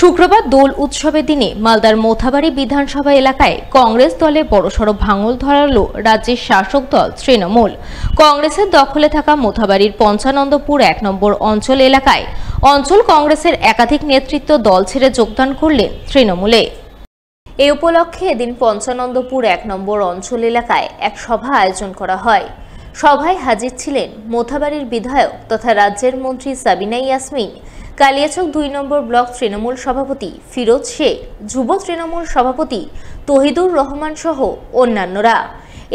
শুক্রবার দোল উৎসবের দিনে মালদার মোথাবাড়ি বিধানসভা এলাকায় কংগ্রেস দলে বড়সড় ভাঙল ধরালো রাজ্যের শাসক দল তৃণমূল। কংগ্রেসের দখলে থাকা মোথাবাড়ির পঞ্চানন্দপুর ১ নম্বর অঞ্চল এলাকায় অঞ্চল কংগ্রেসের একাধিক নেতৃত্ব দল ছেড়ে যোগদান করলেন তৃণমূলে। এই উপলক্ষে এদিন পঞ্চানন্দপুর ১ নম্বর অঞ্চল এলাকায় এক সভা আয়োজন করা হয়। সভায় হাজির ছিলেন মোথাবাড়ির বিধায়ক তথা রাজ্যের মন্ত্রী সাবিনা ইয়াসমিন, কালিয়াচক ২ নম্বর ব্লক তৃণমূল সভাপতি ফিরোজ শেখ, যুব তৃণমূল সভাপতি তহিদুর রহমান সহ অন্যান্যরা।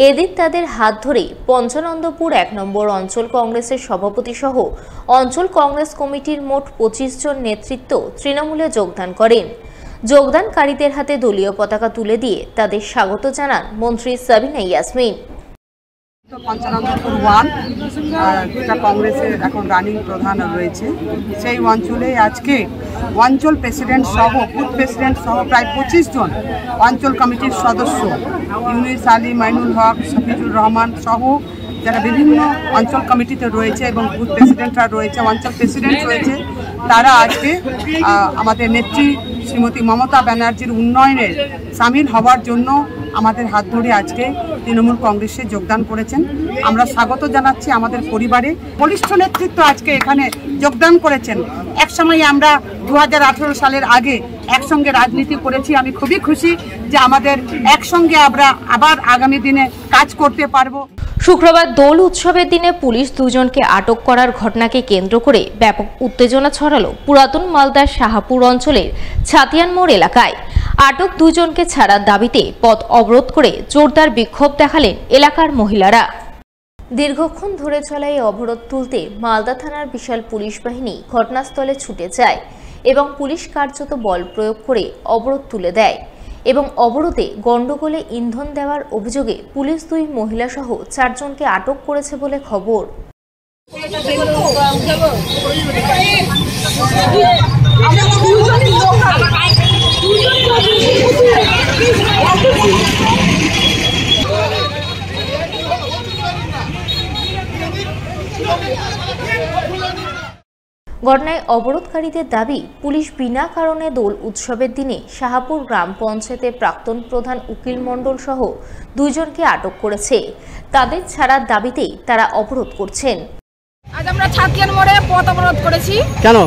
এদিন তাদের হাত ধরে পঞ্চানন্দপুর ১ নম্বর অঞ্চল কংগ্রেসের সভাপতি সহ অঞ্চল কংগ্রেস কমিটির মোট ২৫ জন নেতৃত্ব তৃণমূলে যোগদান করেন। যোগদানকারীদের হাতে দলীয় পতাকা তুলে দিয়ে তাদের স্বাগত জানান মন্ত্রী সাবিনা ইয়াসমিন। পঞ্চানন্দপুর 1 যেটা কংগ্রেসের এখন রানিং প্রধান রয়েছে, সেই অঞ্চলে আজকে অঞ্চল প্রেসিডেন্ট সহ বুথ প্রেসিডেন্ট সহ প্রায় ২৫ জন অঞ্চল কমিটির সদস্য ইউনুস আলী, মাইনুল হক, শফিজুর রহমান সহ যারা বিভিন্ন অঞ্চল কমিটিতে রয়েছে এবং বুথ প্রেসিডেন্টরা রয়েছে, অঞ্চল প্রেসিডেন্ট রয়েছে, তারা আজকে আমাদের নেত্রী শ্রীমতী মমতা ব্যানার্জির উন্নয়নের সামিল হওয়ার জন্য আমাদের হাত ধরে আজকে তৃণমূল কংগ্রেসে যোগদান করেছেন। আমরা স্বাগত জানাচ্ছি আমাদের পরিবারে। বরিষ্ঠ নেতৃত্ব আজকে এখানে যোগদান করেছেন। একসময় আমরা ২০১৮ সালের আগে একসঙ্গে রাজনীতি করেছি। আমি খুবই খুশি যে আমাদের একসঙ্গে আমরা আবার আগামী দিনে কাজ করতে পারবো। শুক্রবার দোল উৎসবের দিনে পুলিশ দুজনকে আটক করার ঘটনাকে কেন্দ্র করে ব্যাপক উত্তেজনা ছড়ালো পুরাতন মালদার শাহাপুর অঞ্চলের ছাতিয়ান মোড় এলাকায়। আটক দুজনকে ছাড়ার দাবিতে পথ অবরোধ করে জোরদার বিক্ষোভ দেখালেন এলাকার মহিলারা। দীর্ঘক্ষণ ধরে চলা এই অবরোধ তুলতে মালদা থানার বিশাল পুলিশ বাহিনী ঘটনাস্থলে ছুটে যায় এবং পুলিশ কার্যত বল প্রয়োগ করে অবরোধ তুলে দেয় এবং অবরোধে গন্ডগোলে ইন্ধন দেওয়ার অভিযোগে পুলিশ ২ মহিলা সহ ৪ জনকে আটক করেছে বলে খবর। ঘটনায় অবরোধকারীদের দাবি, পুলিশ বিনা কারণে দোল উৎসবের দিনে শাহাপুর গ্রাম পঞ্চায়েতের প্রাক্তন প্রধান উকিল মণ্ডল সহ ২ জনকে আটক করেছে। তাদের ছাড়ার দাবিতেই তারা অবরোধ করছেন। আজ আমরা ছাতিয়ান মোড়ে পথ অবরোধ করেছি। কেন?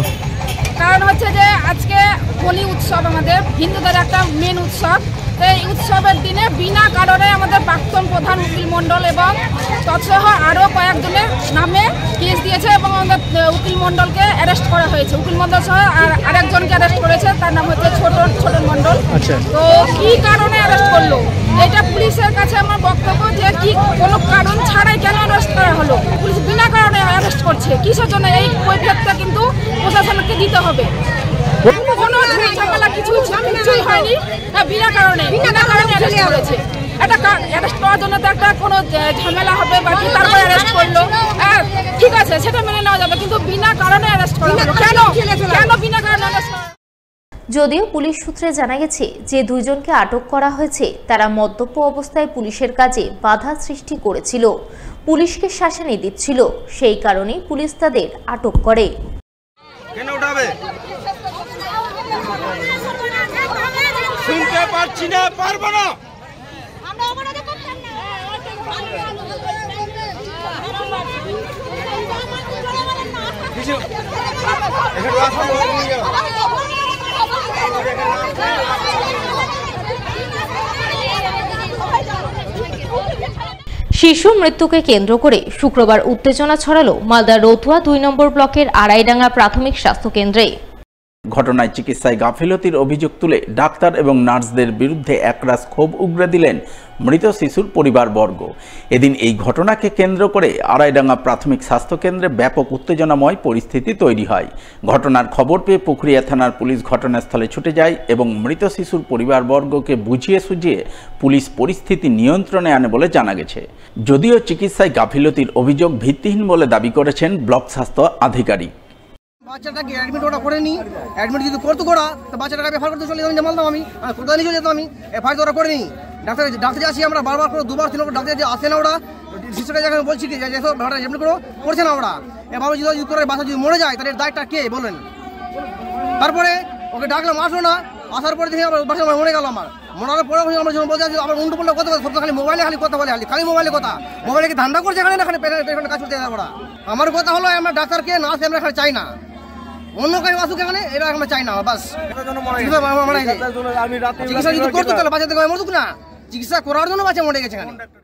কারণ হচ্ছে যে আজকে হোলি উৎসব আমাদের হিন্দুদের একটা মেন উৎসব। এই উৎসবের দিনে বিনা কারণে আমাদের প্রাক্তন প্রধান উকিল মণ্ডল এবং তৎসহ আরও কয়েকজনের নামে কেস দিয়েছে এবং আমাদের উকিল মণ্ডলকে অ্যারেস্ট করা হয়েছে। উকিল মণ্ডল সহ আরেকজনকে অ্যারেস্ট করেছে, তার নাম হচ্ছে ছোটন মণ্ডল। তো কি কারণে অ্যারেস্ট করলো, এটা পুলিশের কাছে আমার বক্তব্য যে কি কোনো কারণ ছাড়াই কেন অ্যারেস্ট করা হলো? পুলিশ বিনা কারণে অ্যারেস্ট করছে, কিসের জন্য? এই কৈফিয়তটা কিন্তু প্রশাসনকে দিতে হবে। কোনো ঝামেলা কিছুই হয়নি, বিনা কারণে অ্যারেস্ট করেছে। এটা অ্যারেস্ট করার জন্য তো একটা কোনো ঝামেলা হবে বা কি, তারপরে অ্যারেস্ট করলো, ঠিক আছে, সেটা মেনে নেওয়া যাবে, কিন্তু বিনা কারণে অ্যারেস্ট করা হলো কেন বিনা কারণে অ্যারেস্ট করা? যদিও পুলিশ সূত্রে জানা গেছে যে ২ জনকে আটক করা হয়েছে তারা মদ্যপ অবস্থায় পুলিশের কাজে বাধা সৃষ্টি করেছিল, পুলিশকে শাসানি দিচ্ছিল, সেই কারণেই পুলিশ তাদের আটক করে। শুনতে পারছি না, পারবো না। শিশু মৃত্যুকে কেন্দ্র করে শুক্রবার উত্তেজনা ছড়ালো মালদার রতুয়া ২ নম্বর ব্লকের আড়াইডাঙ্গা প্রাথমিক স্বাস্থ্য কেন্দ্রে। ঘটনায় চিকিৎসায় গাফিলতির অভিযোগ তুলে ডাক্তার এবং নার্সদের বিরুদ্ধে একরাশ ক্ষোভ উগরে দিলেন মৃত শিশুর পরিবারবর্গ। এদিন এই ঘটনাকে কেন্দ্র করে আড়াইডাঙ্গা প্রাথমিক স্বাস্থ্যকেন্দ্রে ব্যাপক উত্তেজনাময় পরিস্থিতি তৈরি হয়। ঘটনার খবর পেয়ে পুখুরিয়া থানার পুলিশ ঘটনাস্থলে ছুটে যায় এবং মৃত শিশুর পরিবারবর্গকে বুঝিয়ে সুঝিয়ে পুলিশ পরিস্থিতি নিয়ন্ত্রণে আনে বলে জানা গেছে। যদিও চিকিৎসায় গাফিলতির অভিযোগ ভিত্তিহীন বলে দাবি করেছেন ব্লক স্বাস্থ্য আধিকারিক। বাচ্চাটাকে অ্যাডমিট ওরা করেনি, অ্যাডমিট যদি করতো করা তো বাচ্চাটাকে এফআইআর করতে চলে যেতাম, জানতাম আমি কোথায় নিয়ে চলে যেতাম। আমি এফআইআর ওরা করেনি। ডাক্তার যাচ্ছি আমরা বারবার করে 2বার 3বার ডাক্তার যে আসে না, ওরা শিশুটা যখন বলছি কি যে এমনি করে করছে না ওরা। এভাবে যদি করে বাচ্চা যদি মরে যায় তাহলে দায়টা কে বলেন? তারপরে ওকে ডাকলাম আসো না, আসার পরে দেখি আবার বাসা মরে গেল আমার। মরার পরে আমরা যখন বলতে আছি আবার উল্টো পাল্টা কথা বলে, খালি মোবাইলে খালি কথা বলে, খালি মোবাইলে কথা। মোবাইলে কি ধান্দা করছে এখানে, এখানে কাজ করতে ওরা। আমার কথা হলো আমরা ডাক্তারকে নার্স আমরা এখানে চাই না, অন্য কেউ আসুক এখানে, এটা আমরা চাই না। বাস চিকিৎসা যদি করতো তাহলে বাচ্চা থেকে মরুক না, চিকিৎসা করার জন্য বাচ্চা মরে গেছে এখানে।